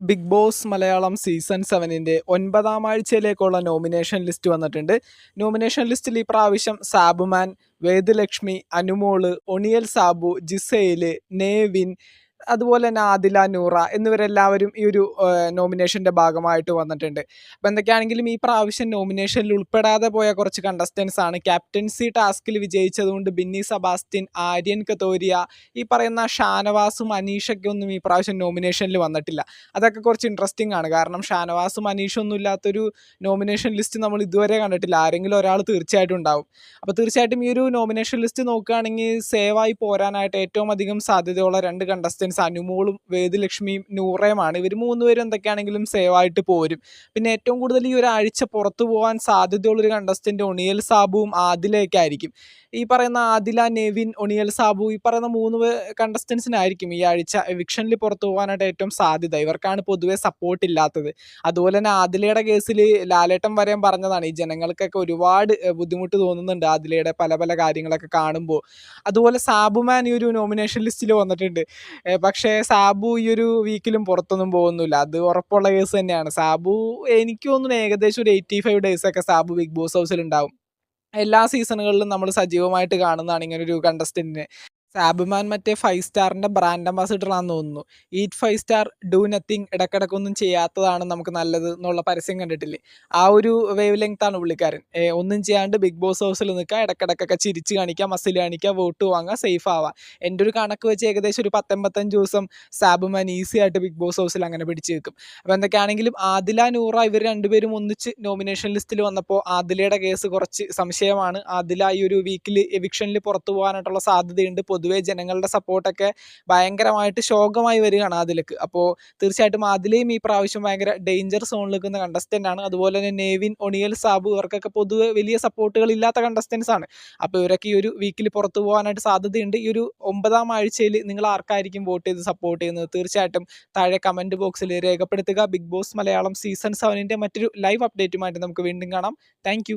Big Boss Malayalam season 7-ന്റെ 9ാം ആഴ്ചയിലേക്കുള്ള നോമിനേഷൻ ലിസ്റ്റ് വന്നിട്ടുണ്ട്. നോമിനേഷൻ ലിസ്റ്റിൽ ഈ പ്രാവശ്യം സാബുമാൻ, വേദലക്ഷ്മി, അനുമോള്, ഒണിയൽ സാബു, ജിസേല്, നേവിൻ, അതുപോലെ തന്നെ ആദില, നൂറ എന്നിവരെല്ലാവരും ഈ ഒരു നോമിനേഷൻ്റെ ഭാഗമായിട്ട് വന്നിട്ടുണ്ട്. അപ്പോൾ എന്തൊക്കെയാണെങ്കിലും ഈ പ്രാവശ്യം നോമിനേഷനിൽ ഉൾപ്പെടാതെ പോയ കുറച്ച് കണ്ടസ്റ്റൻസ് ആണ്. ക്യാപ്റ്റൻസി ടാസ്കിൽ വിജയിച്ചതുകൊണ്ട് ബിന്നി സെബാസ്റ്റ്യൻ, ആര്യൻ കത്തോരിയ, ഈ പറയുന്ന ഷാനവാസും അനീഷൊക്കെ ഒന്നും ഈ പ്രാവശ്യം നോമിനേഷനിൽ വന്നിട്ടില്ല. അതൊക്കെ കുറച്ച് ഇൻട്രസ്റ്റിംഗ് ആണ്. കാരണം ഷാനവാസും അനീഷും ഒന്നും ഇല്ലാത്തൊരു നോമിനേഷൻ ലിസ്റ്റ് നമ്മൾ ഇതുവരെ കണ്ടിട്ടില്ല. ആരെങ്കിലും ഒരാൾ തീർച്ചയായിട്ടും ഉണ്ടാവും. അപ്പോൾ തീർച്ചയായിട്ടും ഈ ഒരു നോമിനേഷൻ ലിസ്റ്റ് നോക്കുകയാണെങ്കിൽ സേവായി പോരാനായിട്ട് ഏറ്റവും അധികം സാധ്യതയുള്ള രണ്ട് കണ്ടസ്റ്റൻസ് അനുമോളും വേദലക്ഷ്മിയും നൂറയുമാണ്. ഇവർ മൂന്നുപേരും എന്തൊക്കെയാണെങ്കിലും സേവായിട്ട് പോരും. പിന്നെ ഏറ്റവും കൂടുതൽ ഈ ഒരാഴ്ച പുറത്തു പോകാൻ സാധ്യതയുള്ളൊരു കണ്ടസ്റ്റന്റ് ഒണിയൽ സാബുവും ആദിലയൊക്കെ ആയിരിക്കും. ഈ പറയുന്ന ആദില, നെവിൻ, ഒണിയൽ സാബു ഈ പറയുന്ന മൂന്ന് കണ്ടസ്റ്റൻസിനായിരിക്കും ഈ ആഴ്ച എവിക്ഷനിൽ പുറത്തു പോകാനായിട്ട് ഏറ്റവും സാധ്യത. ഇവർക്കാണ് പൊതുവെ സപ്പോർട്ട് ഇല്ലാത്തത്. അതുപോലെ തന്നെ ആദിലയുടെ കേസിൽ ലാലേട്ടൻ വരെയും പറഞ്ഞതാണ്, ഈ ജനങ്ങൾക്കൊക്കെ ഒരുപാട് ബുദ്ധിമുട്ട് തോന്നുന്നുണ്ട് ആദിലയുടെ പല പല കാര്യങ്ങളൊക്കെ കാണുമ്പോൾ. അതുപോലെ സാബുമാൻ ഈ ഒരു നോമിനേഷൻ ലിസ്റ്റിൽ വന്നിട്ടുണ്ട്. പക്ഷേ സാബു ഈ ഒരു വീക്കിലും പുറത്തൊന്നും പോകുന്നില്ല. അത് ഉറപ്പുള്ള കേസ് തന്നെയാണ്. സാബു എനിക്ക് തോന്നുന്നു ഏകദേശം ഒരു 85 ഡേയ്സൊക്കെ സാബു ബിഗ് ബോസ് ഹൗസിൽ ഉണ്ടാവും. എല്ലാ സീസണുകളിലും നമ്മൾ സജീവമായിട്ട് കാണുന്നതാണ് ഇങ്ങനൊരു കണ്ടസ്റ്റന്റിനെ. സാബുമാൻ മറ്റേ 5 സ്റ്റാറിൻ്റെ ബ്രാൻഡ് അംബാസിഡർ ആണെന്ന് തോന്നുന്നു. ഈറ്റ് 5 സ്റ്റാർ, ഡു നത്തിങ്, ഇടക്കിടക്കൊന്നും ചെയ്യാത്തതാണ് നമുക്ക് നല്ലത് എന്നുള്ള പരസ്യം കണ്ടിട്ടില്ലേ? ആ ഒരു വേവ് ലെങ്ത് ആണ് പുള്ളിക്കാരൻ. ഒന്നും ചെയ്യാണ്ട് ബിഗ് ബോസ് ഹൗസിൽ നിൽക്കുക, ഇടക്കിടക്കൊക്കെ ചിരിച്ച് കാണിക്കുക, മസിൽ കാണിക്കുക, വോട്ട് വാങ്ങുക, സേഫ് ആവുക. എൻ്റെ ഒരു കണക്ക് വെച്ച് ഏകദേശം ഒരു 10-85 ദിവസം സാബുമാൻ ഈസി ആയിട്ട് ബിഗ് ബോസ് ഹൗസിൽ അങ്ങനെ പിടിച്ച് നിൽക്കും. അപ്പോൾ എന്തൊക്കെയാണെങ്കിലും ആദില, നൂറ ഇവർ രണ്ടുപേരും ഒന്നിച്ച് നോമിനേഷൻ ലിസ്റ്റിൽ വന്നപ്പോൾ ആദിലയുടെ കേസ് കുറച്ച് സംശയമാണ്. ആദില ഈ ഒരു വീക്കിൽ എവിക്ഷനിൽ പുറത്തു പോകാനായിട്ടുള്ള സാധ്യതയുണ്ട്. പൊതുവെ ജനങ്ങളുടെ സപ്പോർട്ടൊക്കെ ഭയങ്കരമായിട്ട് ശോകമായി വരികയാണ് ആദിലക്ക്. അപ്പോൾ തീർച്ചയായിട്ടും ആദിലയും ഈ പ്രാവശ്യം ഭയങ്കര ഡേഞ്ചർ സോണിൽ നിൽക്കുന്ന കണ്ടസ്റ്റൻ്റ് ആണ്. അതുപോലെ തന്നെ നെവിൻ, ഒണിയൽ സാബു ഇവർക്കൊക്കെ പൊതുവെ വലിയ സപ്പോർട്ടുകൾ ഇല്ലാത്ത കണ്ടസ്റ്റൻസ് ആണ്. അപ്പോൾ ഇവരൊക്കെ ഈ ഒരു വീക്കിൽ പുറത്തു പോകാനായിട്ട് സാധ്യതയുണ്ട്. ഈ ഒരു 9ാം ആഴ്ചയിൽ നിങ്ങൾ ആർക്കായിരിക്കും വോട്ട് ചെയ്ത് സപ്പോർട്ട് ചെയ്യുന്നത്? തീർച്ചയായിട്ടും താഴെ കമൻറ്റ് ബോക്സിൽ രേഖപ്പെടുത്തുക. ബിഗ് ബോസ് മലയാളം സീസൺ 7-ന്റെ മറ്റൊരു ലൈവ് അപ്ഡേറ്റുമായിട്ട് നമുക്ക് വീണ്ടും കാണാം. താങ്ക്